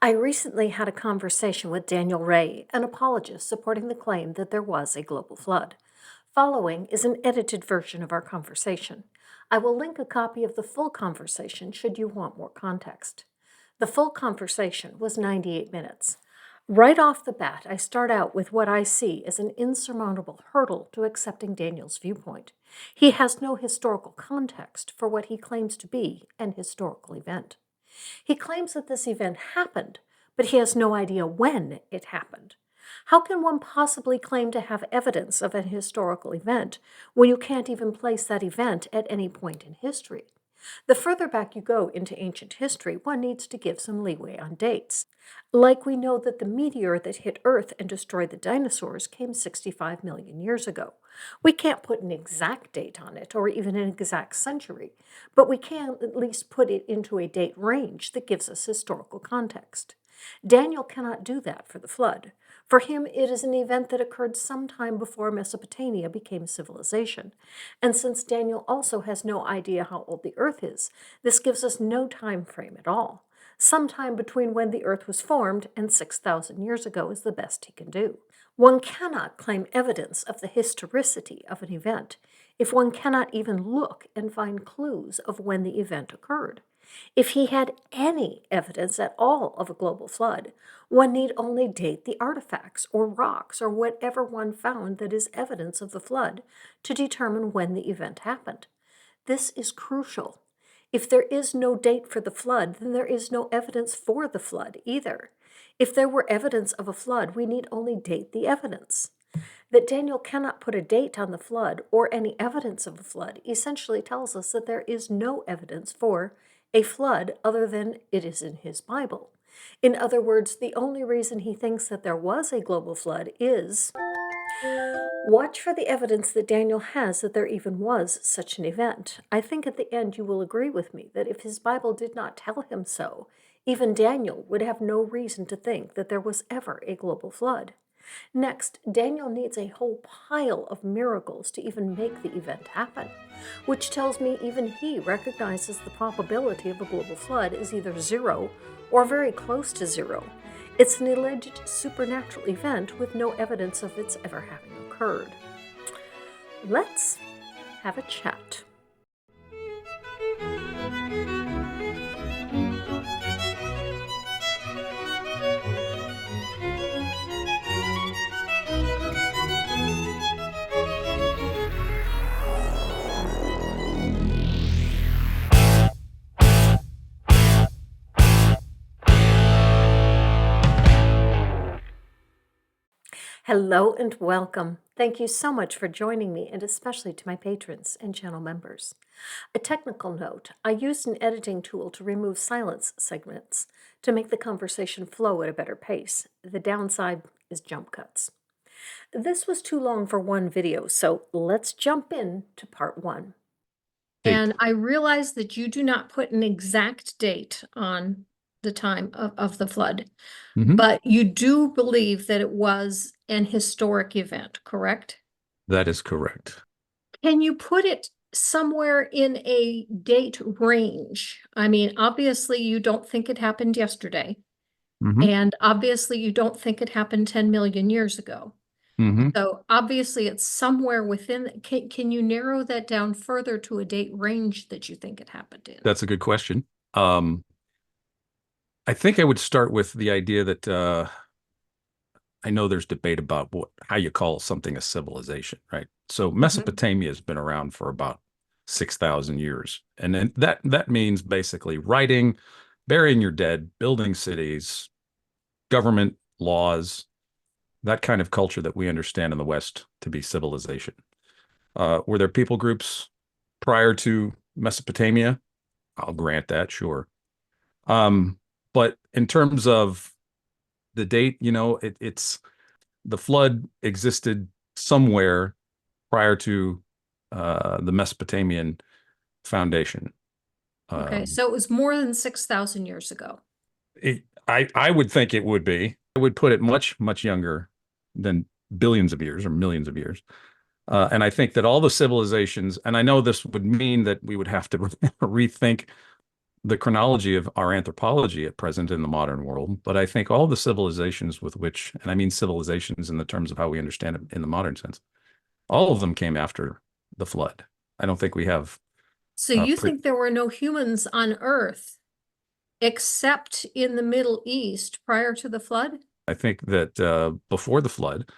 I recently had a conversation with Daniel Ray, an apologist supporting the claim that there was a global flood. Following is an edited version of our conversation. I will link a copy of the full conversation should you want more context. The full conversation was 98 minutes. Right off the bat, I start out with what I see as an insurmountable hurdle to accepting Daniel's viewpoint. He has no historical context for what he claims to be an historical event. He claims that this event happened, but he has no idea when it happened. How can one possibly claim to have evidence of an historical event when you can't even place that event at any point in history? The further back you go into ancient history, one needs to give some leeway on dates. Like we know that the meteor that hit Earth and destroyed the dinosaurs came 65 million years ago. We can't put an exact date on it or even an exact century, but we can at least put it into a date range that gives us historical context. Daniel cannot do that for the flood. For him, it is an event that occurred sometime before Mesopotamia became civilization. And since Daniel also has no idea how old the Earth is, this gives us no time frame at all. Sometime between when the Earth was formed and 6,000 years ago is the best he can do. One cannot claim evidence of the historicity of an event if one cannot even look and find clues of when the event occurred. If he had any evidence at all of a global flood, one need only date the artifacts or rocks or whatever one found that is evidence of the flood to determine when the event happened. This is crucial. If there is no date for the flood, then there is no evidence for the flood either. If there were evidence of a flood, we need only date the evidence. That Daniel cannot put a date on the flood or any evidence of a flood essentially tells us that there is no evidence for a flood other than it is in his Bible. In other words, the only reason he thinks that there was a global flood is watch for the evidence that Daniel has that there even was such an event. I think at the end you will agree with me that if his Bible did not tell him so, even Daniel would have no reason to think that there was ever a global flood. Next, Daniel needs a whole pile of miracles to even make the event happen, which tells me even he recognizes the probability of a global flood is either zero or very close to zero. It's an alleged supernatural event with no evidence of its ever having occurred. Let's have a chat. Hello and welcome. Thank you so much for joining me, and especially to my patrons and channel members. A technical note, I used an editing tool to remove silence segments to make the conversation flow at a better pace. The downside is jump cuts. This was too long for one video, so let's jump in to part one. And I realize that you do not put an exact date on the time of the flood, but you do believe that it was an historic event, correct? That is correct. Can you put it somewhere in a date range? I mean, obviously you don't think it happened yesterday, and obviously you don't think it happened 10 million years ago. So obviously it's somewhere within, can you narrow that down further to a date range that you think it happened in? That's a good question. I think I would start with the idea that I know there's debate about how you call something a civilization, right? So Mesopotamia has been around for about 6,000 years. And then that means basically writing, burying your dead, building cities, government laws, that kind of culture that we understand in the West to be civilization. Were there people groups prior to Mesopotamia? I'll grant that, sure. But in terms of the date, it's the flood existed somewhere prior to the Mesopotamian foundation. Okay, so it was more than 6,000 years ago. I would think it would be. I would put it much, much younger than billions of years or millions of years. And I think that all the civilizations, and I know this would mean that we would have to rethink the chronology of our anthropology at present in the modern world, but I think all the civilizations with which, and I mean civilizations in the terms of how we understand it in the modern sense, all of them came after the flood. I don't think we have. So you think there were no humans on Earth except in the Middle East prior to the flood? I think that before the flood,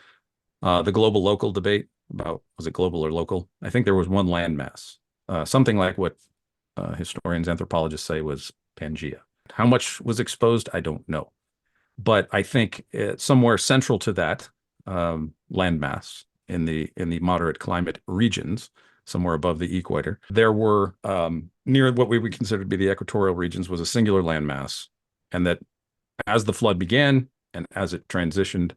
the global local debate about was it global or local? I think there was one landmass, something like what historians, anthropologists say was Pangaea. How much was exposed? I don't know. But I think somewhere central to that landmass in the moderate climate regions, somewhere above the equator, there were near what we would consider to be the equatorial regions was a singular landmass, and that as the flood began and as it transitioned,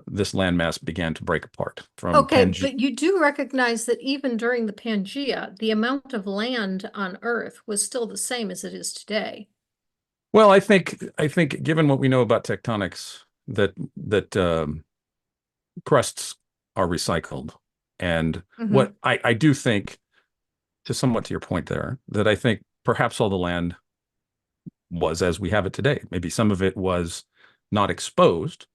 this landmass began to break apart from Okay, Pangaea. but you do recognize that even during the Pangaea, the amount of land on Earth was still the same as it is today. Well, I think given what we know about tectonics, that crusts are recycled, and what I do think, to somewhat to your point there, that I think perhaps all the land was as we have it today. Maybe some of it was not exposed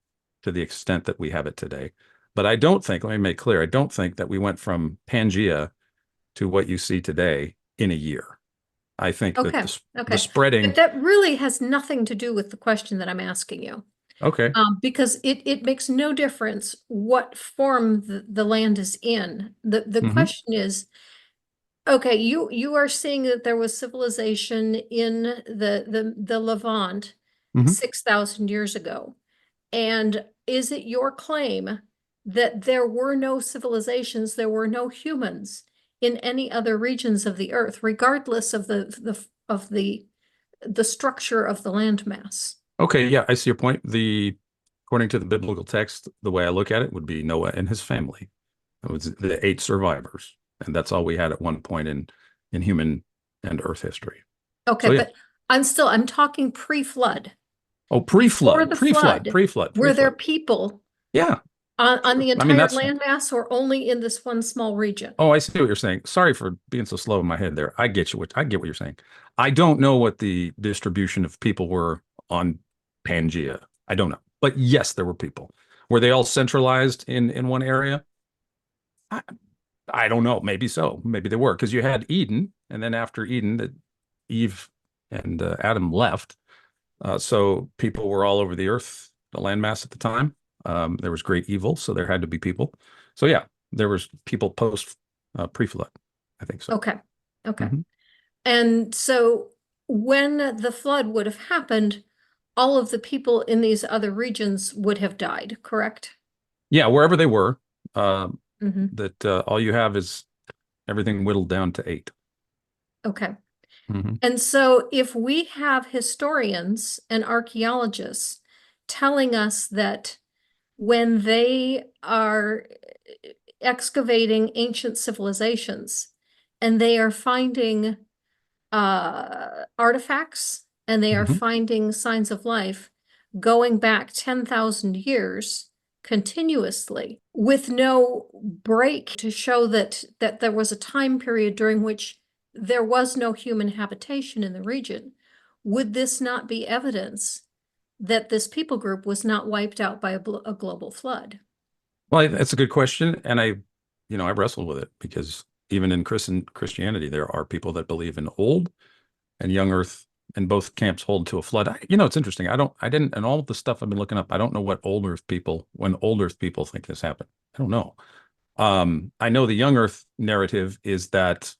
to the extent that we have it today. But I don't think, let me make clear, I don't think that we went from Pangaea to what you see today in a year. I think that Okay, the okay. spreading. But that really has nothing to do with the question that I'm asking you. Okay. Because it makes no difference what form the land is in. The question is, okay, you are seeing that there was civilization in the Levant 6,000 years ago. And is it your claim that there were no civilizations, there were no humans in any other regions of the earth, regardless of the structure of the landmass? Okay, yeah, I see your point. According to the biblical text, the way I look at it would be Noah and his family. It was the 8 survivors, and that's all we had at one point in human and Earth history. Okay, So yeah. but I'm talking pre-flood. Oh, Before pre-flood, the pre-flood, flood, pre-flood, were there pre-flood. people Yeah, on sure. the I mean, entire that's. landmass or only in this one small region? Oh, I see what you're saying. Sorry for being so slow in my head there. I get you. I get what you're saying. I don't know what the distribution of people were on Pangaea. I don't know. But yes, there were people. Were they all centralized in one area? I, I don't know. Maybe so. Maybe they were, because you had Eden, and then after Eden, that Eve and Adam left. So people were all over the earth, the landmass at the time. There was great evil, so there had to be people. So yeah, there was people post pre-flood. I think so. Okay, okay. Mhm. And so when the flood would have happened, all of the people in these other regions would have died, correct? Yeah, wherever they were, Hmm. that all you have is everything whittled down to 8. Okay. Mhm. And so if we have historians and archaeologists telling us that when they are excavating ancient civilizations and they are finding artifacts and they are Mhm. finding signs of life going back 10,000 years continuously with no break to show that there was a time period during which there was no human habitation in the region. Would this not be evidence that this people group was not wiped out by a global flood? Well, that's a good question, and I wrestled with it because even in Christianity, there are people that believe in old and young Earth, and both camps hold to a flood. It's interesting. I didn't, and all of the stuff I've been looking up, I don't know when old Earth people think this happened. I don't know. I know the young Earth narrative is that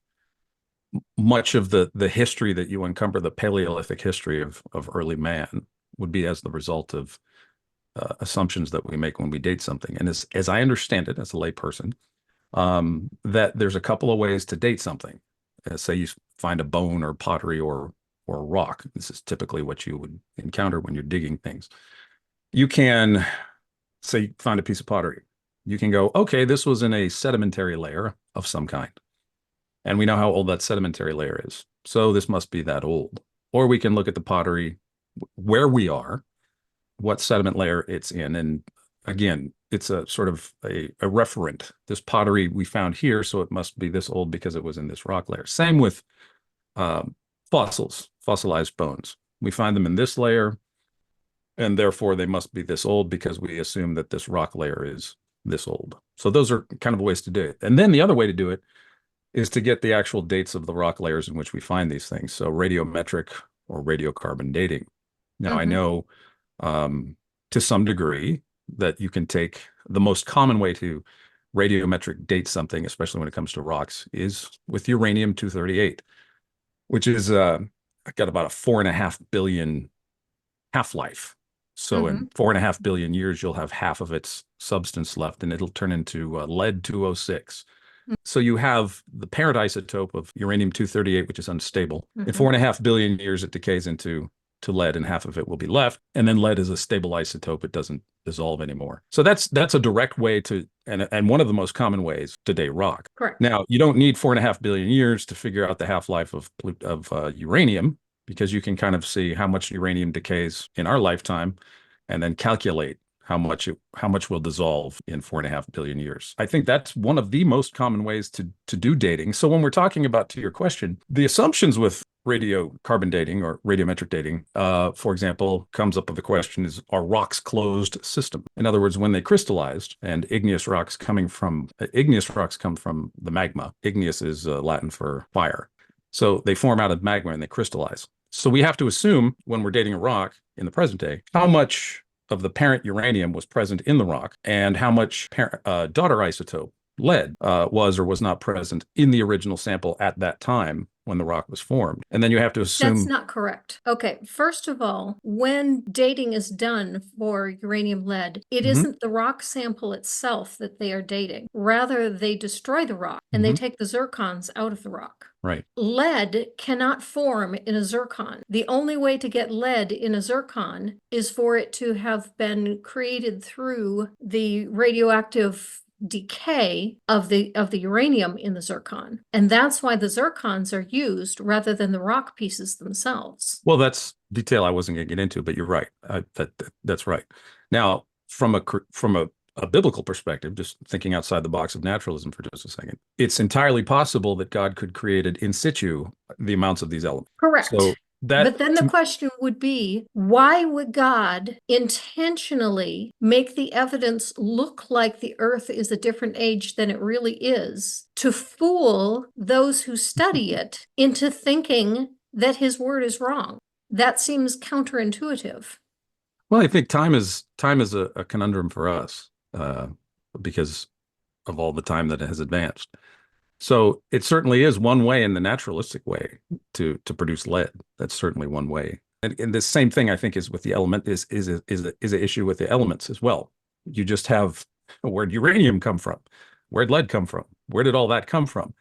much of the history that you uncover, the Paleolithic history of early man, would be as the result of assumptions that we make when we date something. And as I understand it, as a layperson, that there's a couple of ways to date something. Say you find a bone or pottery or rock. This is typically what you would encounter when you're digging things. You can say find a piece of pottery. You can go, okay, this was in a sedimentary layer of some kind. And we know how old that sedimentary layer is. So this must be that old. Or we can look at the pottery where we are, what sediment layer it's in. And again, it's a sort of a referent. This pottery we found here, so it must be this old because it was in this rock layer. Same with fossilized bones. We find them in this layer, and therefore they must be this old because we assume that this rock layer is this old. So those are kind of ways to do it. And then the other way to do it is to get the actual dates of the rock layers in which we find these things. So radiometric or radiocarbon dating. Now, I know to some degree that you can take the most common way to radiometric date something, especially when it comes to rocks, is with uranium-238, which is got about a 4.5 billion half-life. So in 4.5 billion years, you'll have half of its substance left, and it'll turn into lead-206. So you have the parent isotope of uranium-238, which is unstable. In 4.5 billion years, it decays into lead, and half of it will be left. And then lead is a stable isotope; it doesn't dissolve anymore. So that's a direct way to, and one of the most common ways to date rock. Correct. Now, you don't need 4.5 billion years to figure out the half-life of uranium, because you can kind of see how much uranium decays in our lifetime, and then calculate how much will dissolve in 4.5 billion years. I think that's one of the most common ways to do dating. So when we're talking about, to your question, the assumptions with radiocarbon dating or radiometric dating, for example, comes up with the question is, are rocks closed system? In other words, when they crystallized, and igneous rocks come from the magma. Igneous is Latin for fire. So they form out of magma and they crystallize. So we have to assume, when we're dating a rock in the present day, how much of the parent uranium was present in the rock, and how much daughter isotope, lead, was or was not present in the original sample at that time when the rock was formed. And then you have to assume... That's not correct. Okay, first of all, when dating is done for uranium lead, it isn't the rock sample itself that they are dating. Rather, they destroy the rock and they take the zircons out of the rock. Right. Lead cannot form in a zircon. The only way to get lead in a zircon is for it to have been created through the radioactive decay of the uranium in the zircon. And that's why the zircons are used rather than the rock pieces themselves. Well, that's detail I wasn't going to get into, but you're right. That's right. Now, from a biblical perspective, just thinking outside the box of naturalism for just a second, it's entirely possible that God could create it in situ, the amounts of these elements. Correct. So but then the question would be, why would God intentionally make the evidence look like the earth is a different age than it really is, to fool those who study it into thinking that his word is wrong? That seems counterintuitive. Well, I think time is a conundrum for us, because of all the time that it has advanced. So it certainly is one way, in the naturalistic way, to produce lead. That's certainly one way. And the same thing, I think, is with the element is an issue with the elements as well. You just have, where'd uranium come from? Where'd lead come from? Where did all that come from?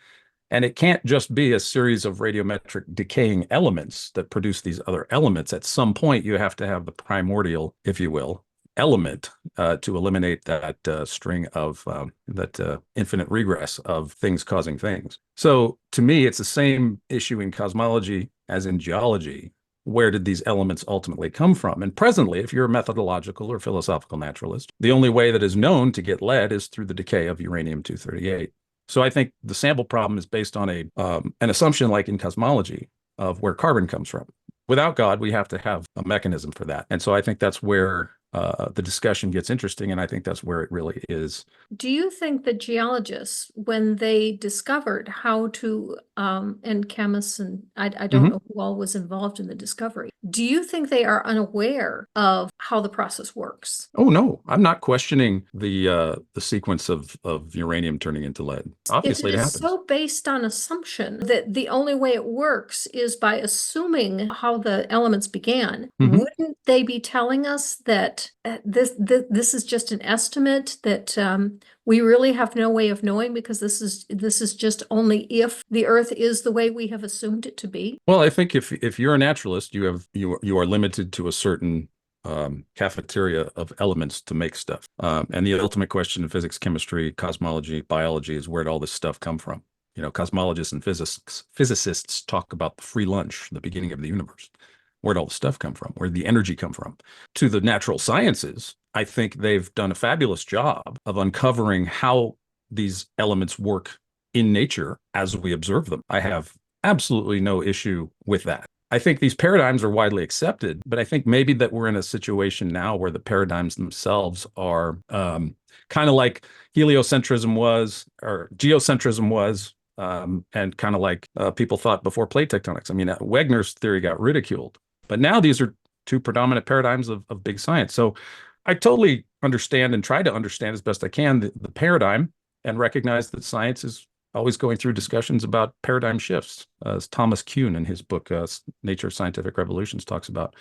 And it can't just be a series of radiometric decaying elements that produce these other elements. At some point, you have to have the primordial, if you will, element to eliminate that string of that infinite regress of things causing things. So to me, it's the same issue in cosmology as in geology. Where did these elements ultimately come from? And presently, if you're a methodological or philosophical naturalist, the only way that is known to get lead is through the decay of uranium-238. So I think the sample problem is based on an assumption, like in cosmology, of where carbon comes from. Without God, we have to have a mechanism for that. And so I think that's where the discussion gets interesting, and I think that's where it really is. Do you think that geologists, when they discovered how to, and chemists, and I don't know who all was involved in the discovery, do you think they are unaware of how the process works? Oh, no, I'm not questioning the sequence of uranium turning into lead. Obviously, it it is happens. so based on assumption that the only way it works is by assuming how the elements began. Wouldn't they be telling us that this is just an estimate, that we really have no way of knowing, because this is just only if the earth is the way we have assumed it to be? Well, I think if you're a naturalist, you are limited to a certain cafeteria of elements to make stuff. And the ultimate question in physics, chemistry, cosmology, biology is, where'd all this stuff come from? You know, cosmologists and physicists talk about the free lunch, the beginning of the universe. Where'd all the stuff come from? Where'd the energy come from? To the natural sciences, I think they've done a fabulous job of uncovering how these elements work in nature as we observe them. I have absolutely no issue with that. I think these paradigms are widely accepted, but I think maybe that we're in a situation now where the paradigms themselves are kind of like heliocentrism was, or geocentrism was, and kind of like people thought before plate tectonics. I mean, Wegener's theory got ridiculed, but now these are two predominant paradigms of big science. So I totally understand and try to understand as best I can the paradigm and recognize that science is always going through discussions about paradigm shifts, as Thomas Kuhn in his book, Nature of Scientific Revolutions, talks about.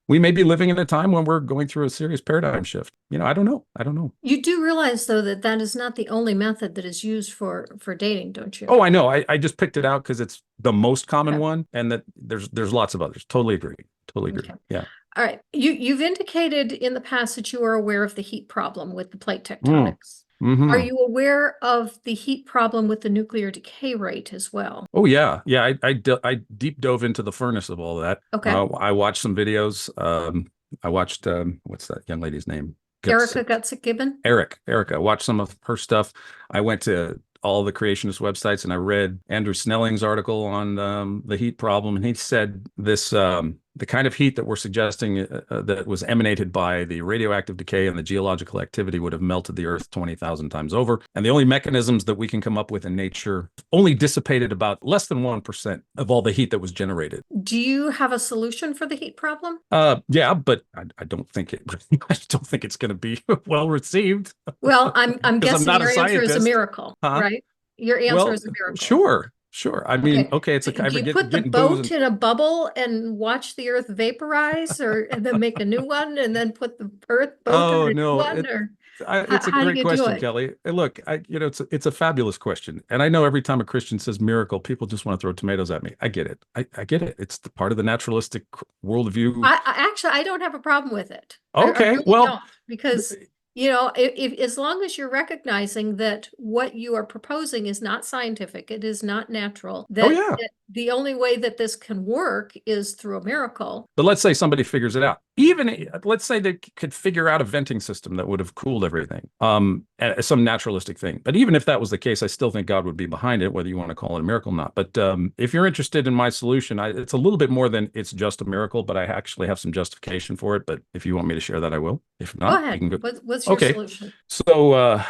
We may be living in a time when we're going through a serious paradigm shift. I don't know. I don't know. You do realize, though, that that is not the only method that is used for dating, don't you? Oh, I know. I just picked it out because it's the most common Okay. one, and that there's lots of others. Totally agree. Totally agree. Okay. Yeah. All right. You've indicated in the past that you are aware of the heat problem with the plate tectonics. Mm-hmm. Are you aware of the heat problem with the nuclear decay rate as well? Oh yeah, yeah. I deep dove into the furnace of all that. Okay. I watched some videos. I watched what's that young lady's name? Erica Gutzik-Gibbon? Erica. I watched some of her stuff. I went to all the creationist websites and I read Andrew Snelling's article on the heat problem, and he said this the kind of heat that we're suggesting that was emanated by the radioactive decay and the geological activity would have melted the Earth 20,000 times over. And the only mechanisms that we can come up with in nature only dissipated about less than 1% of all the heat that was generated. Do you have a solution for the heat problem? Yeah, but I don't think I don't think it's going to be well received. Well, I'm guessing not your answer is a scientist. miracle, Huh? right? Your answer is a miracle. Sure. I mean, okay, it's Do you getting put the booze boat in a bubble and watch the Earth vaporize, and then make a new one, and then put the boat Oh in a new no, one, or it's a how do great you do question, it? Kelly. Look, it's a fabulous question, and I know every time a Christian says miracle, people just want to throw tomatoes at me. I get it. I get it. It's the part of the naturalistic worldview. Actually, I don't have a problem with it. I Okay, really well, don't, because if as long as you're recognizing that what you are proposing is not scientific, it is not natural, oh yeah. that the only way that this can work is through a miracle. But let's say somebody figures it out. Even let's say they could figure out a venting system that would have cooled everything, some naturalistic thing. But even if that was the case, I still think God would be behind it, whether you want to call it a miracle or not. But if you're interested in my solution, it's a little bit more than it's just a miracle, but I actually have some justification for it. But if you want me to share that, I will. If not, Go ahead. you can go. What's your solution? So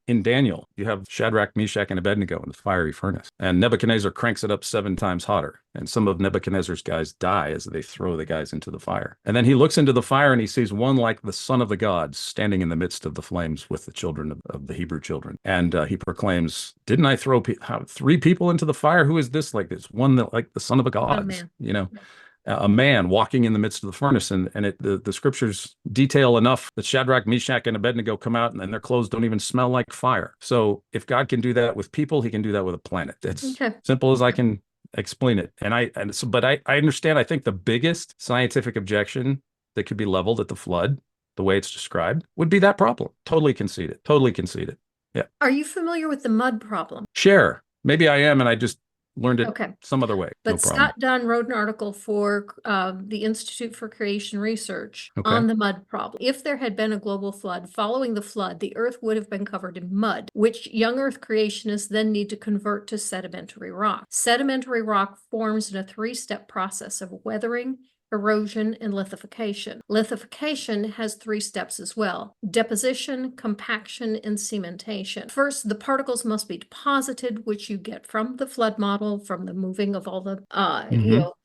in Daniel, you have Shadrach, Meshach, and Abednego in the fiery furnace, and Nebuchadnezzar cranks it up 7 times hotter. And some of Nebuchadnezzar's guys die as they throw the guys into the fire. And then he looks into the fire and he sees one like the son of the gods standing in the midst of the flames with the children of the Hebrew children. And he proclaims, "Didn't I throw 3 people into the fire? Who is this like this? One that like the son of the gods?" A man walking in the midst of the furnace, and the scriptures detail enough that Shadrach, Meshach, and Abednego come out, and their clothes don't even smell like fire. So if God can do that with people, he can do that with a planet. It's simple as I can explain it. But I understand. I think the biggest scientific objection that could be leveled at the flood, the way it's described, would be that problem. Totally concede it. Totally concede it. Yeah. Are you familiar with the mud problem? Sure. Maybe I am, and I just learned it some other way. But no problem. Scott Dunn wrote an article for the Institute for Creation Research on the mud problem. If there had been a global flood, following the flood, the Earth would have been covered in mud, which young Earth creationists then need to convert to sedimentary rock. Sedimentary rock forms in a 3-step process of weathering, erosion, and lithification. Lithification has 3 steps as well: deposition, compaction, and cementation. First, the particles must be deposited, which you get from the flood model, from the moving of all the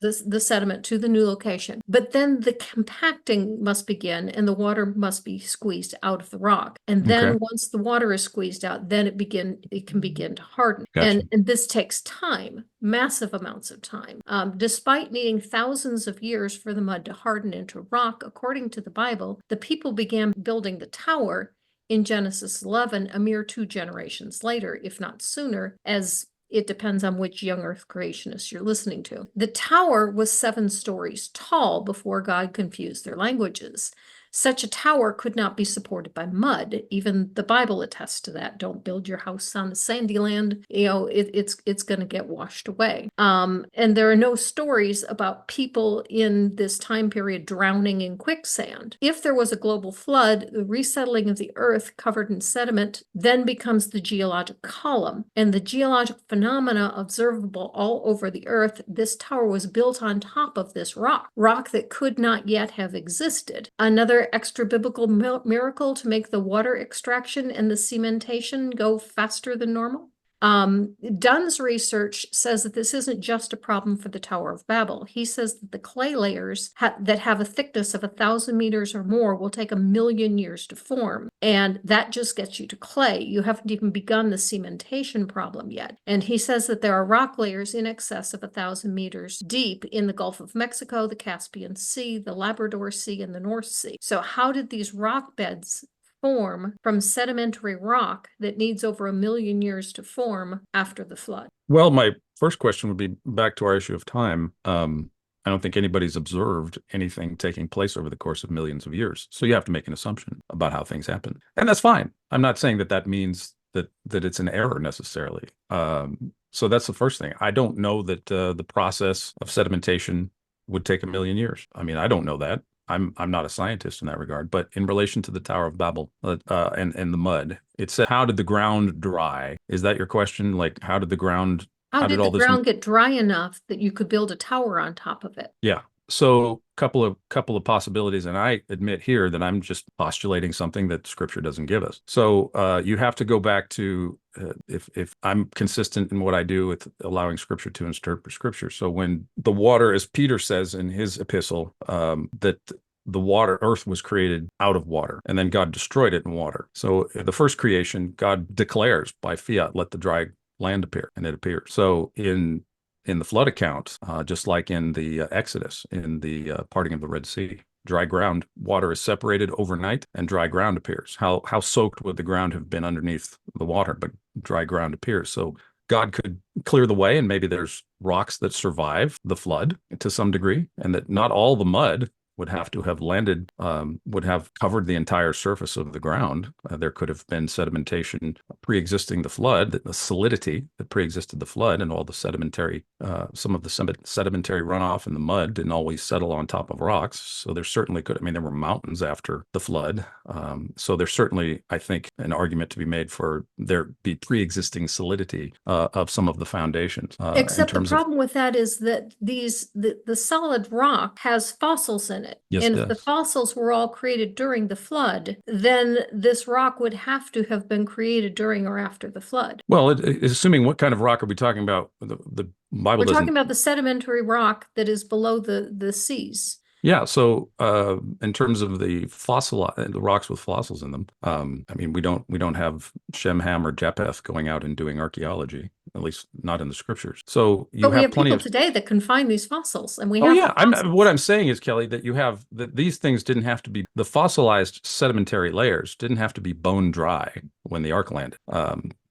the sediment to the new location. But then the compacting must begin, and the water must be squeezed out of the rock. And then once the water is squeezed out, then it can begin to harden. Gotcha. And this takes time, massive amounts of time. Despite needing thousands of years for the mud to harden into rock, according to the Bible, the people began building the tower in Genesis 11 a mere 2 generations later, if not sooner, as it depends on which young Earth creationists you're listening to. The tower was 7 stories tall before God confused their languages. Such a tower could not be supported by mud. Even the Bible attests to that. Don't build your house on a sandy land. It's going to get washed away. And there are no stories about people in this time period drowning in quicksand. If there was a global flood, the resettling of the earth covered in sediment then becomes the geologic column. And the geologic phenomena observable all over the earth, this tower was built on top of this rock that could not yet have existed. Another extra biblical miracle to make the water extraction and the cementation go faster than normal. Dunn's research says that this isn't just a problem for the Tower of Babel. He says that the clay layers that have a thickness of 1,000 meters or more will take 1,000,000 years to form. And that just gets you to clay. You haven't even begun the cementation problem yet. And he says that there are rock layers in excess of 1,000 meters deep in the Gulf of Mexico, the Caspian Sea, the Labrador Sea, and the North Sea. So how did these rock beds form from sedimentary rock that needs over 1,000,000 years to form after the flood? Well, my first question would be back to our issue of time. I don't think anybody's observed anything taking place over the course of millions of years. So you have to make an assumption about how things happen. And that's fine. I'm not saying that means that it's an error necessarily. So that's the first thing. I don't know that the process of sedimentation would take 1,000,000 years. I mean, I don't know that. I'm not a scientist in that regard, but in relation to the Tower of Babel and the mud, it said, how did the ground dry? Is that your question? Like, how did the ground? How did the ground get dry enough that you could build a tower on top of it? Yeah. So couple of possibilities, and I admit here that I'm just postulating something that Scripture doesn't give us. So you have to go back to if I'm consistent in what I do with allowing Scripture to interpret Scripture. So when the water, as Peter says in his epistle, that the earth was created out of water, and then God destroyed it in water. So the first creation, God declares by fiat, let the dry land appear, and it appears. So in the flood account, just like in the Exodus, in the parting of the Red Sea, dry ground, water is separated overnight and dry ground appears. How soaked would the ground have been underneath the water, but dry ground appears. So God could clear the way, and maybe there's rocks that survive the flood to some degree, and that not all the mud would have to have landed, would have covered the entire surface of the ground. There could have been sedimentation pre-existing the flood, the solidity that pre-existed the flood, and all the sedimentary, some of the sedimentary runoff in the mud didn't always settle on top of rocks. So there certainly could, I mean, there were mountains after the flood. So there's certainly, I think, an argument to be made for there be pre-existing solidity of some of the foundations. Except the problem with that is that the solid rock has fossils in it. Yes, and it if the does. fossils were all created during the flood, then this rock would have to have been created during or after the flood. Well, assuming what kind of rock are we talking about? The Bible We're doesn't. talking about the sedimentary rock that is below the seas. Yeah, so in terms of the rocks with fossils in them, I mean, we don't have Shem, Ham, or Japheth going out and doing archaeology, at least not in the Scriptures. So but we have people today that can find these fossils, and we have. Oh yeah, what I'm saying is, Kelly, that these things didn't have to be, the fossilized sedimentary layers didn't have to be bone dry when the ark landed.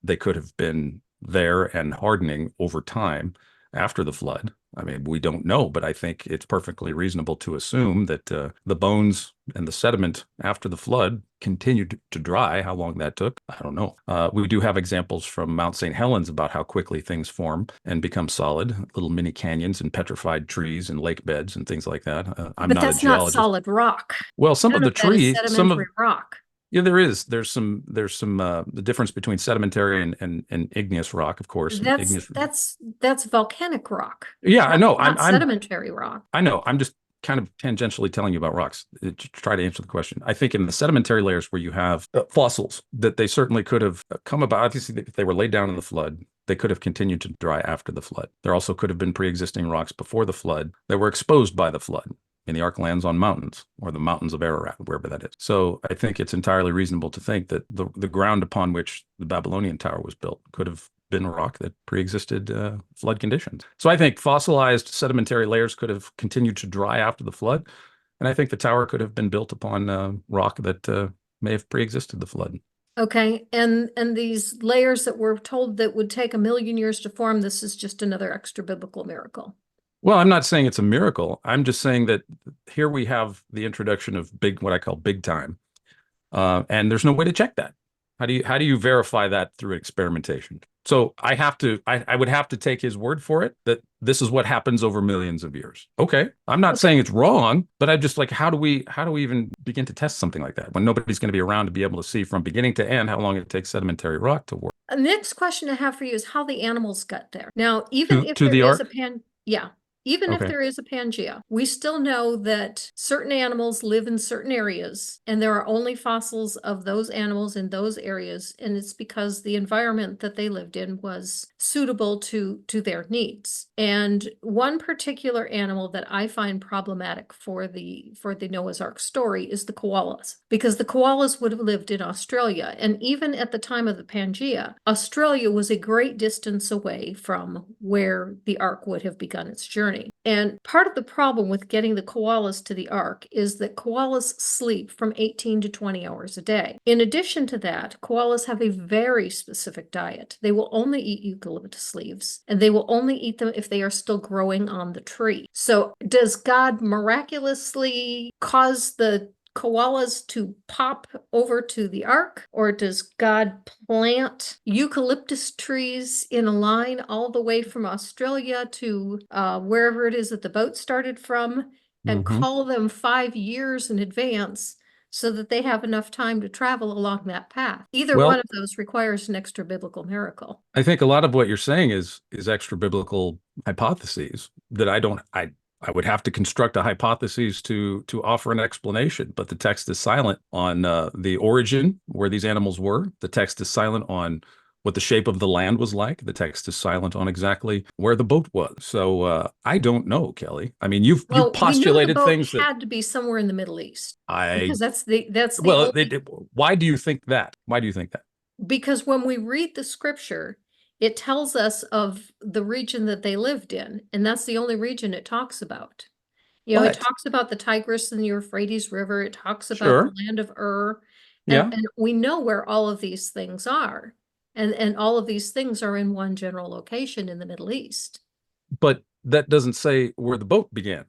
They could have been there and hardening over time after the flood. I mean, we don't know, but I think it's perfectly reasonable to assume that the bones and the sediment after the flood continued to dry. How long that took, I don't know. We do have examples from Mount St. Helens about how quickly things form and become solid, little mini canyons and petrified trees and lake beds and things like that. I'm not a geologist. But that's not solid rock. Well, some of the trees, sedimentary rock. Yeah, there's some the difference between sedimentary and igneous rock, of course. That's volcanic rock. Yeah, I know. I'm sedimentary rock. I know. I'm just kind of tangentially telling you about rocks to try to answer the question. I think in the sedimentary layers where you have fossils, that they certainly could have come about. Obviously, if they were laid down in the flood, they could have continued to dry after the flood. There also could have been pre-existing rocks before the flood that were exposed by the flood. And the ark lands on mountains, or the mountains of Ararat, wherever that is. So I think it's entirely reasonable to think that the ground upon which the Babylonian tower was built could have been a rock that pre-existed flood conditions. So I think fossilized sedimentary layers could have continued to dry after the flood. And I think the tower could have been built upon rock that may have pre-existed the flood. Okay, and these layers that we're told that would take 1,000,000 years to form, this is just another extra biblical miracle. Well, I'm not saying it's a miracle. I'm just saying that here we have the introduction of what I call big time, and there's no way to check that. How do you verify that through experimentation? So I would have to take his word for it that this is what happens over millions of years. Okay, I'm not Okay. saying it's wrong, but I just like how do we even begin to test something like that when nobody's going to be around to be able to see from beginning to end how long it takes sedimentary rock to work The next question I have for you is how the animals got there. Now, even if to there the is a ark. yeah, even if Okay. there is a Pangaea, we still know that certain animals live in certain areas, and there are only fossils of those animals in those areas, and it's because the environment that they lived in was suitable to their needs. And one particular animal that I find problematic for the Noah's Ark story is the koalas, because the koalas would have lived in Australia, and even at the time of the Pangaea, Australia was a great distance away from where the Ark would have begun its journey. And part of the problem with getting the koalas to the Ark is that koalas sleep from 18 to 20 hours a day. In addition to that, koalas have a very specific diet. They will only eat eucalyptus leaves, and they will only eat them if they are still growing on the tree. So, does God miraculously cause the koalas to pop over to the ark, or does God plant eucalyptus trees in a line all the way from Australia to wherever it is that the boat started from and Hmm. call them 5 years in advance so that they have enough time to travel along that path? Either one Well, of those requires an extra biblical miracle. I think a lot of what you're saying is extra biblical hypotheses that I would have to construct a hypothesis to offer an explanation, but the text is silent on the origin where these animals were. The text is silent on what the shape of the land was like. The text is silent on exactly where the boat was. So I don't know, Kelly. I mean, you've Well, we know the postulated boat things that had to be somewhere in the Middle East I because that's the well, only. why do you think that? Why do you think that? Because when we read the scripture, it tells us of the region that they lived in, and that's the only region it talks about. It But talks about the Tigris and the Euphrates River. It talks about the sure, land of Ur, yeah, and we know where all of these things are, and all of these things are in one general location in the Middle East. but that doesn't say where the boat began,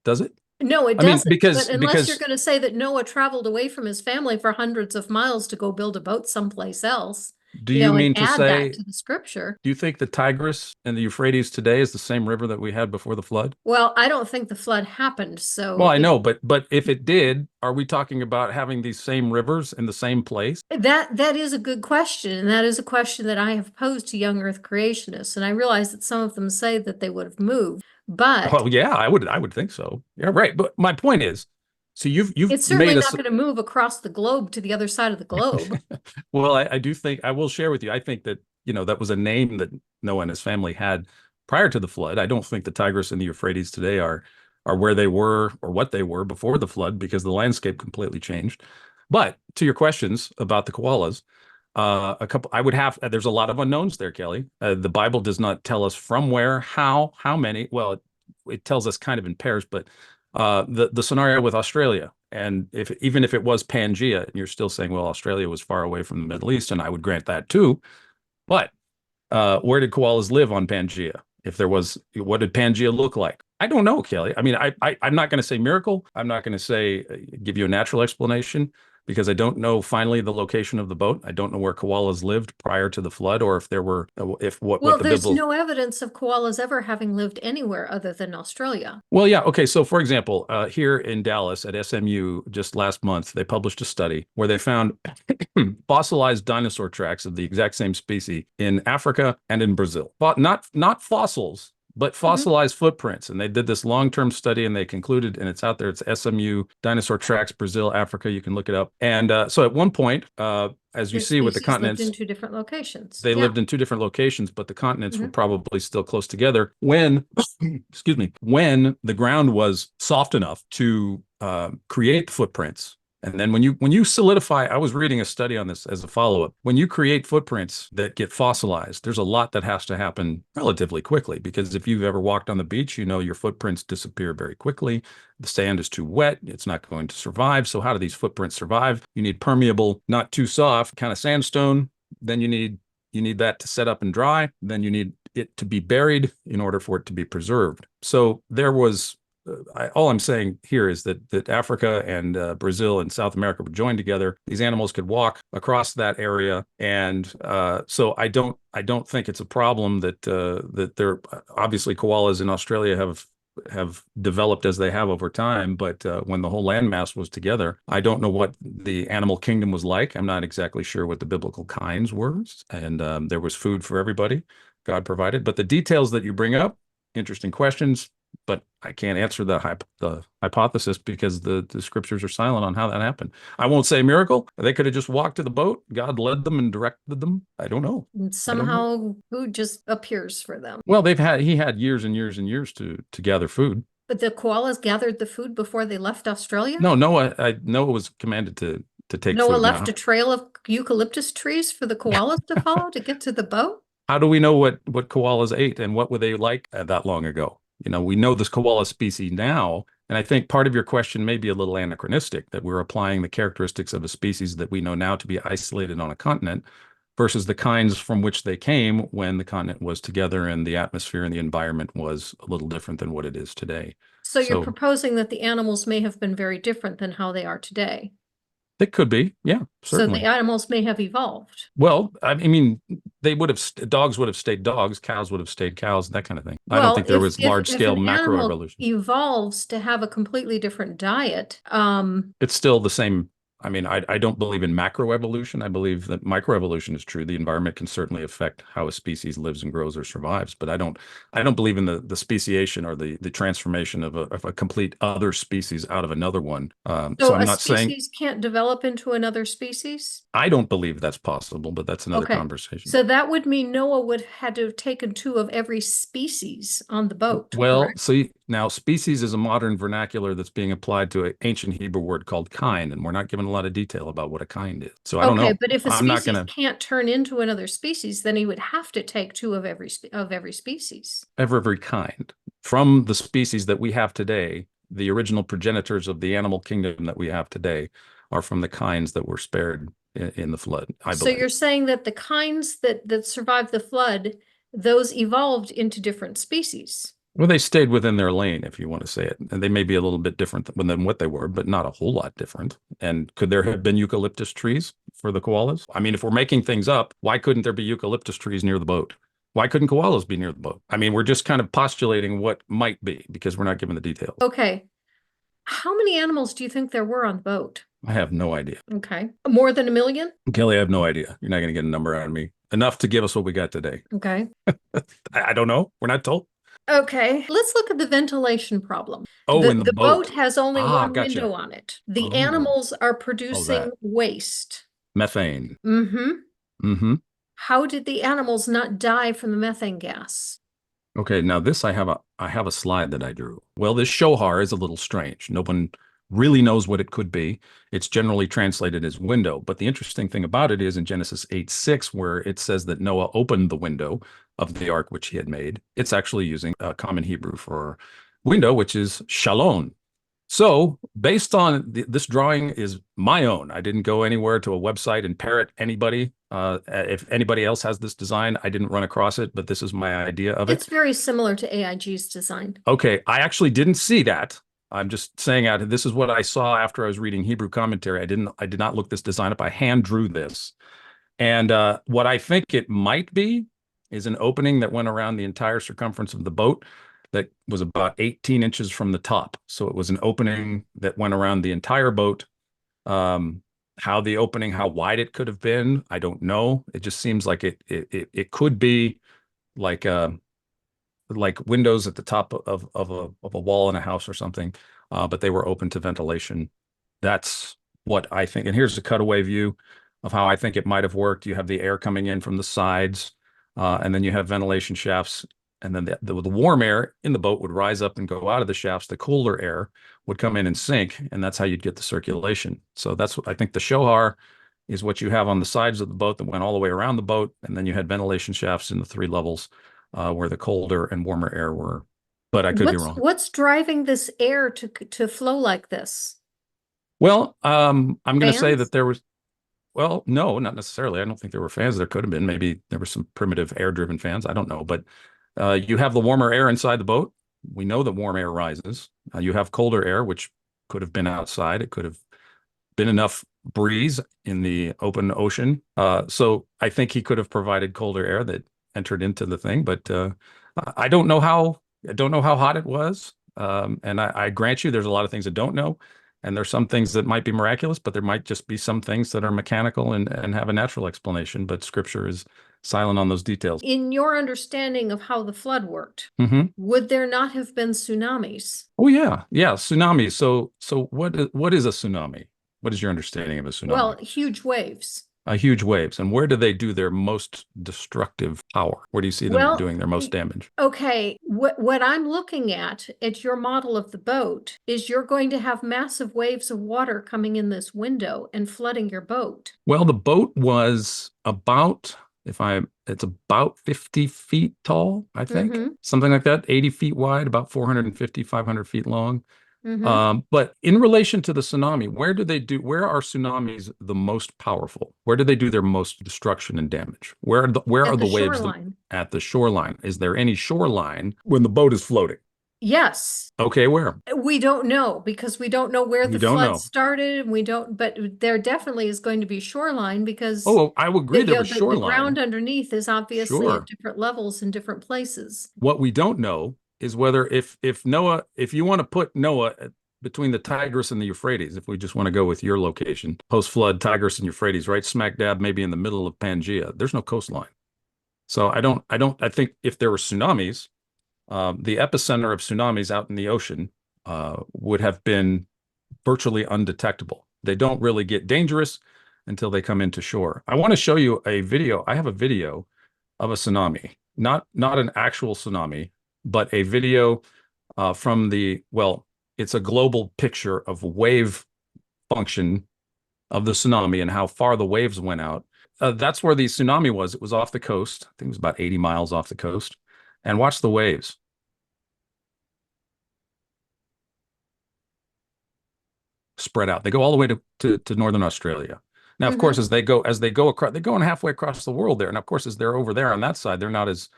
does it? No, it I mean, doesn't. But unless you're because going to say that Noah traveled away from his family for hundreds of miles to go build a boat someplace else, do you and mean to add that say to the scripture. do you think the Tigris and the Euphrates today is the same river that we had before the flood? Well, I don't think the flood happened, Well, so I know, but if it did, are we talking about having these same rivers in the same place? that is a good question, and that is a question that I have posed to young Earth creationists, and I realize that some of them say that they would have moved, but Well, yeah, I would think so. Yeah, right. But my point is, so you've it's certainly made not us going to move across the globe to the other side of the globe. well, I do think I will share with you. I think that, that was a name that Noah and his family had prior to the flood. I don't think the Tigris and the Euphrates today are where they were or what they were before the flood because the landscape completely changed. But to your questions about the koalas, I would have, there's a lot of unknowns there, Kelly. The Bible does not tell us from where, how many. Well, it tells us kind of in pairs, but the scenario with Australia, and even if it was Pangaea, and you're still saying, well, Australia was far away from the Middle East, and I would grant that too. But where did koalas live on Pangaea? If there was, what did Pangaea look like? I don't know, Kelly. I mean, I'm not going to say miracle. I'm not going to say give you a natural explanation because I don't know finally the location of the boat. I don't know where koalas lived prior to the flood, or if there were, if what Well, the there's biblical. no evidence of koalas ever having lived anywhere other than Australia. Well, yeah. Okay. So, for example, here in Dallas at SMU, just last month, they published a study where they found fossilized dinosaur tracks of the exact same species in Africa and in Brazil. But not fossils, but Mhm. fossilized footprints. And they did this long-term study, and they concluded, and it's out there. It's SMU dinosaur tracks, Brazil, Africa. You can look it up. And so, at one point, as you The see with the species lived in continents, two different locations. they Yeah. lived in two different locations, but the continents were Mhm. probably still close together when, excuse me, when the ground was soft enough to create the footprints. And then when you solidify, I was reading a study on this as a follow-up. When you create footprints that get fossilized, there's a lot that has to happen relatively quickly because if you've ever walked on the beach, your footprints disappear very quickly. The sand is too wet, it's not going to survive. So how do these footprints survive? You need permeable, not too soft, kind of sandstone. Then you need that to set up and dry. Then you need it to be buried in order for it to be preserved. So there was, all I'm saying here is that Africa and Brazil and South America were joined together. These animals could walk across that area, and so I don't think it's a problem that there obviously koalas in Australia have developed as they have over time, but when the whole landmass was together, I don't know what the animal kingdom was like. I'm not exactly sure what the biblical kinds were, and there was food for everybody. God provided, but the details that you bring up, interesting questions, but I can't answer the hypothesis because the scriptures are silent on how that happened. I won't say miracle. They could have just walked to the boat. God led them and directed them. I don't know. And somehow food just appears for them. Well, he had years and years and years to gather food. But the koalas gathered the food before they left Australia? No, Noah was commanded to take Noah food. left a trail of eucalyptus trees for the koalas to follow to get to the boat? How do we know what koalas ate and what were they like that long ago? We know this koala species now, and I think part of your question may be a little anachronistic, that we're applying the characteristics of a species that we know now to be isolated on a continent versus the kinds from which they came when the continent was together and the atmosphere and the environment was a little different than what it is today. So you're proposing that the animals may have been very different than how they are today. It could be, yeah, certainly. So the animals may have evolved. Well, I mean, dogs would have stayed dogs, cows would have stayed cows, that kind of thing. Well, I don't think there was large-scale macroevolution. Evolves to have a completely different diet. It's still the same. I mean, I don't believe in macroevolution. I believe that microevolution is true. The environment can certainly affect how a species lives and grows or survives, but I don't believe in the speciation or the transformation of a complete other species out of another one. So I'm not saying a species can't develop into another species? I don't believe that's possible, but that's another conversation. So that would mean Noah would have had to have taken 2 of every species on the boat. Well, correct? see, now species is a modern vernacular that's being applied to an ancient Hebrew word called kind, and we're not given a lot of detail about what a kind is. So I don't know. Okay, but if a species can't turn into another species, then he would have to take 2 of every species. Every kind. From the species that we have today, the original progenitors of the animal kingdom that we have today are from the kinds that were spared in the flood, I believe. So you're saying that the kinds that survived the flood, those evolved into different species? Well, they stayed within their lane, if you want to say it. And they may be a little bit different than what they were, but not a whole lot different. And could there have been eucalyptus trees for the koalas? I mean, if we're making things up, why couldn't there be eucalyptus trees near the boat? Why couldn't koalas be near the boat? I mean, we're just kind of postulating what might be because we're not given the details. Okay. How many animals do you think there were on the boat? I have no idea. Okay. More than 1 million? Kelly, I have no idea. You're not going to get a number out of me. Enough to give us what we got today. Okay. I don't know. We're not told. Okay, let's look at the ventilation problem. Oh, the boat has only one gotcha. window on it. The animals are producing waste. Methane. Mm-hmm. Mm-hmm. How did the animals not die from the methane gas? Okay, now this I have a slide that I drew. Well, this shohar is a little strange. No one really knows what it could be. It's generally translated as window, but the interesting thing about it is in Genesis 8:6, where it says that Noah opened the window of the ark which he had made. It's actually using a common Hebrew for window, which is shalom. So based on this drawing is my own. I didn't go anywhere to a website and parrot anybody. If anybody else has this design, I didn't run across it, but this is my idea of it. It's very similar to AIG's design. Okay, I actually didn't see that. I'm just saying this is what I saw after I was reading Hebrew commentary. I did not look this design up. I hand drew this. And what I think it might be is an opening that went around the entire circumference of the boat that was about 18 inches from the top. So it was an opening that went around the entire boat. How wide it could have been, I don't know. It just seems like it could be like windows at the top of a wall in a house or something, but they were open to ventilation. That's what I think. And here's a cutaway view of how I think it might have worked. You have the air coming in from the sides, and then you have ventilation shafts, and then the warm air in the boat would rise up and go out of the shafts. The cooler air would come in and sink, and that's how you'd get the circulation. So that's what I think the shohar is, what you have on the sides of the boat that went all the way around the boat, and then you had ventilation shafts in the 3 levels where the colder and warmer air were. But I could be wrong. What's driving this air to flow like this? Well, I'm going to say that there was Well, no, not necessarily. I don't think there were fans. There could have been. Maybe there were some primitive air-driven fans. I don't know. But you have the warmer air inside the boat. We know that warm air rises. You have colder air, which could have been outside. It could have been enough breeze in the open ocean. So I think he could have provided colder air that entered into the thing. But I don't know how hot it was. And I grant you, there's a lot of things I don't know. And there's some things that might be miraculous, but there might just be some things that are mechanical and have a natural explanation. But scripture is silent on those details. In your understanding of how the flood worked, Mm-hmm. would there not have been tsunamis? Oh yeah, yeah, tsunami. So what is a tsunami? What is your understanding of a tsunami? Well, huge waves. Huge waves. And where do they do their most destructive power? Where do you see them doing their most damage? Okay, what I'm looking at your model of the boat is you're going to have massive waves of water coming in this window and flooding your boat. Well, the boat was about, it's about 50 feet tall, I think, something like that, 80 feet wide, about 450, 500 feet long. But in relation to the tsunami, where are tsunamis the most powerful? Where do they do their most destruction and damage? Where are the waves at the shoreline? Is there any shoreline when the boat is floating? Yes. Okay, where? We don't know because we don't know where the flood started. But there definitely is going to be shoreline because I would agree there was shoreline. The ground underneath is obviously at different levels in different places. What we don't know is whether if you want to put Noah between the Tigris and the Euphrates, if we just want to go with your location, post-flood Tigris and Euphrates, right smack dab, maybe in the middle of Pangaea, there's no coastline. So I think if there were tsunamis, the epicenter of tsunamis out in the ocean would have been virtually undetectable. They don't really get dangerous until they come into shore. I want to show you a video. I have a video of a tsunami, not an actual tsunami, but a video from it's a global picture of wave function of the tsunami and how far the waves went out. That's where the tsunami was. It was off the coast. I think it was about 80 miles off the coast. And watch the waves. Spread out. They go all the way to northern Australia. Now, of course, as they go across, they're going halfway across the world there. And of course, as they're over there on that side, they're not as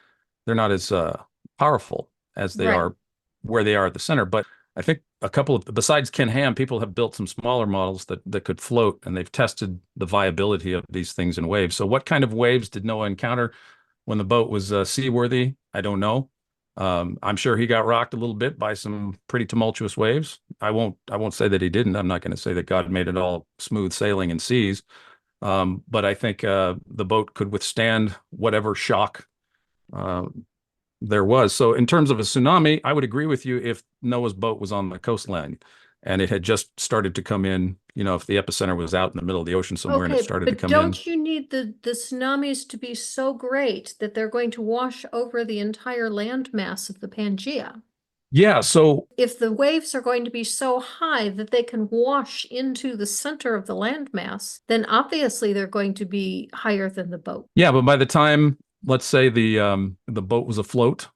powerful as they are where they are at the center. But I think besides Ken Ham, people have built some smaller models that could float, and they've tested the viability of these things in waves. So what kind of waves did Noah encounter when the boat was seaworthy? I don't know. I'm sure he got rocked a little bit by some pretty tumultuous waves. I won't say that he didn't. I'm not going to say that God made it all smooth sailing and seas. But I think the boat could withstand whatever shock there was. So in terms of a tsunami, I would agree with you if Noah's boat was on the coastline and it had just started to come in, if the epicenter was out in the middle of the ocean somewhere and it started to come in. But don't you need the tsunamis to be so great that they're going to wash over the entire landmass of the Pangaea? Yeah, so if the waves are going to be so high that they can wash into the center of the landmass, then obviously they're going to be higher than the boat. Yeah, but by the time, let's say the boat was afloat,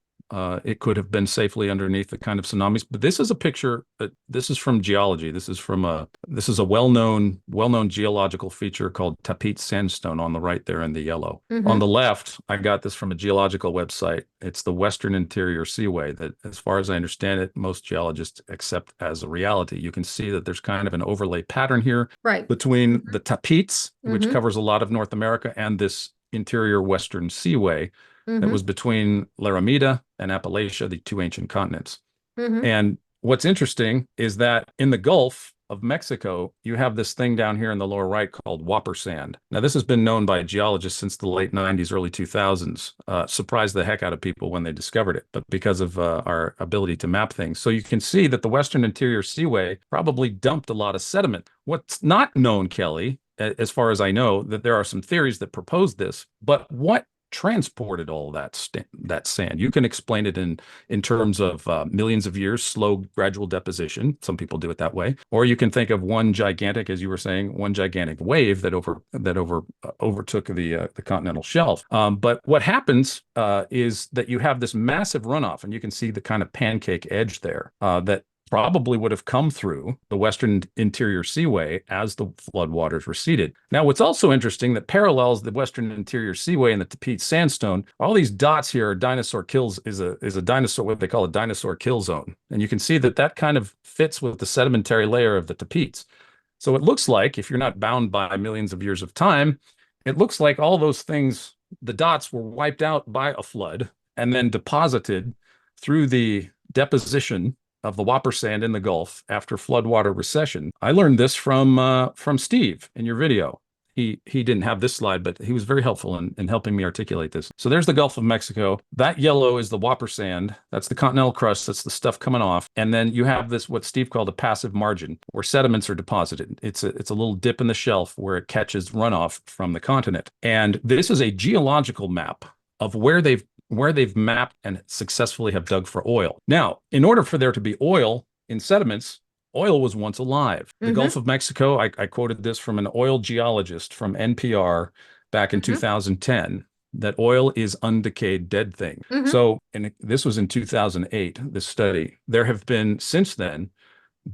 it could have been safely underneath the kind of tsunamis. But this is a picture. This is from geology. This is a well-known geological feature called Tapete sandstone on the right there in the yellow. On the left, I got this from a geological website. It's the Western Interior Seaway that, as far as I understand it, most geologists accept as a reality. You can see that there's kind of an overlay pattern here between the Tapetes, which covers a lot of North America, and this interior Western Seaway that was between Laramida and Appalachia, the two ancient continents. And what's interesting is that in the Gulf of Mexico, you have this thing down here in the lower right called Whopper sand. Now, this has been known by geologists since the late 90s, early 2000s. Surprised the heck out of people when they discovered it, but because of our ability to map things. So you can see that the Western Interior Seaway probably dumped a lot of sediment. What's not known, Kelly, as far as I know, that there are some theories that propose this, but what transported all that sand? You can explain it in terms of millions of years, slow, gradual deposition. Some people do it that way. Or you can think of one gigantic, as you were saying, one gigantic wave that overtook the continental shelf. But what happens is that you have this massive runoff, and you can see the kind of pancake edge there that probably would have come through the Western Interior Seaway as the floodwaters receded. Now, what's also interesting that parallels the Western Interior Seaway and the Tapete Sandstone, all these dots here are dinosaur kills, is a dinosaur, what they call a dinosaur kill zone. And you can see that that kind of fits with the sedimentary layer of the Tapetes. So it looks like, if you're not bound by millions of years of time, it looks like all those things, the dots were wiped out by a flood and then deposited through the deposition of the whopper sand in the Gulf after floodwater recession. I learned this from Steve in your video. He didn't have this slide, but he was very helpful in helping me articulate this. So there's the Gulf of Mexico. That yellow is the whopper sand. That's the continental crust. That's the stuff coming off. And then you have this, what Steve called a passive margin, where sediments are deposited. It's a little dip in the shelf where it catches runoff from the continent. And this is a geological map of where they've mapped and successfully have dug for oil. Now, in order for there to be oil in sediments, oil was once alive. The Gulf of Mexico, I quoted this from an oil geologist from NPR back in 2010, that oil is undecayed dead thing. So, and this was in 2008, this study. There have been, since then,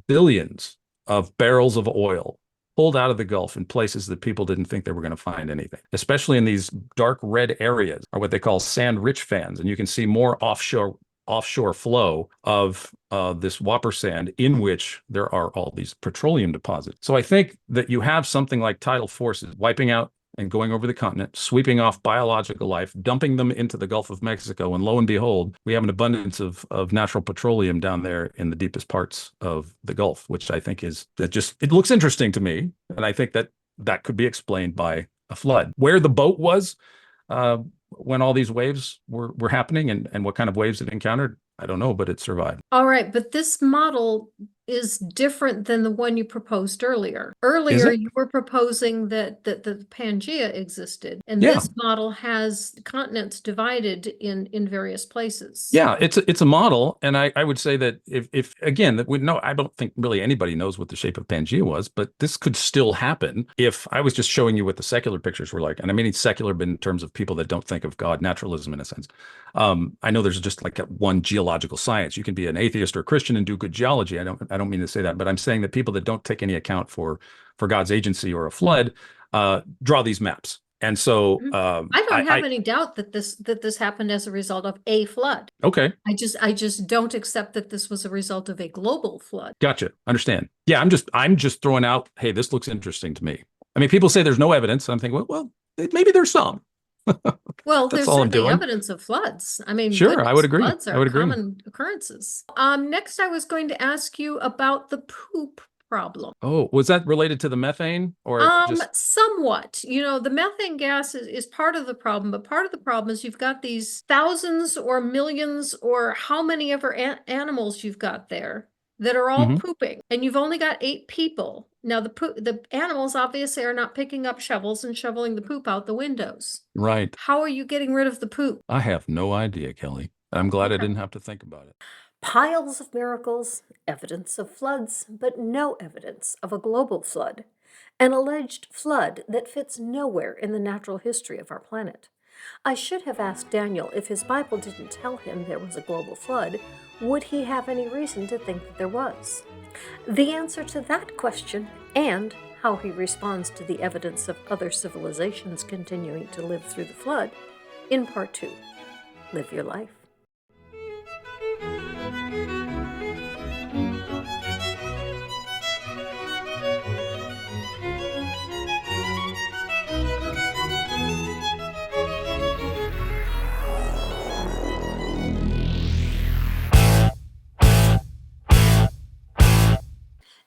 billions of barrels of oil pulled out of the Gulf in places that people didn't think they were going to find anything, especially in these dark red areas, or what they call sand-rich fans. And you can see more offshore flow of this whopper sand in which there are all these petroleum deposits. So I think that you have something like tidal forces wiping out and going over the continent, sweeping off biological life, dumping them into the Gulf of Mexico. And lo and behold, we have an abundance of natural petroleum down there in the deepest parts of the Gulf, which I think is it looks interesting to me. And I think that could be explained by a flood. Where the boat was when all these waves were happening and what kind of waves it encountered, I don't know, but it survived. All right, but this model is different than the one you proposed earlier. Earlier, you were proposing that the Pangaea existed, and this model has continents divided in various places. Yeah, it's a model, and I would say that if again, that I don't think really anybody knows what the shape of Pangaea was, but this could still happen if I was just showing you what the secular pictures were like. And I mean, it's secular, but in terms of people that don't think of God, naturalism in a sense. I know there's just like one geological science. You can be an atheist or a Christian and do good geology. I don't mean to say that, but I'm saying that people that don't take any account for God's agency or a flood draw these maps. And so I don't have any doubt that this happened as a result of a flood. Okay. I just don't accept that this was a result of a global flood. Gotcha. Understand. Yeah, I'm just throwing out, hey, this looks interesting to me. I mean, people say there's no evidence. I'm thinking, well, maybe there's some. Well, there's certainly evidence of floods. I mean, sure, I would agree. Floods are common occurrences. Next, I was going to ask you about the poop problem. Oh, was that related to the methane or somewhat? You know, the methane gas is part of the problem, but part of the problem is you've got these thousands or millions or how many ever animals you've got there that are all pooping, and you've only got 8 people. Now, the animals obviously are not picking up shovels and shoveling the poop out the windows. Right. How are you getting rid of the poop? I have no idea, Kelly. I'm glad I didn't have to think about it. Piles of miracles, evidence of floods, but no evidence of a global flood. An alleged flood that fits nowhere in the natural history of our planet. I should have asked Daniel if his Bible didn't tell him there was a global flood, would he have any reason to think that there was? The answer to that question, and how he responds to the evidence of other civilizations continuing to live through the flood, in Part 2. Live your life.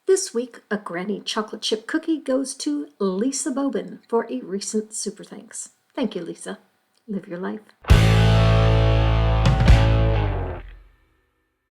This week, a Granny chocolate chip cookie goes to Lisa Bobin for a recent super thanks. Thank you, Lisa. Live your life.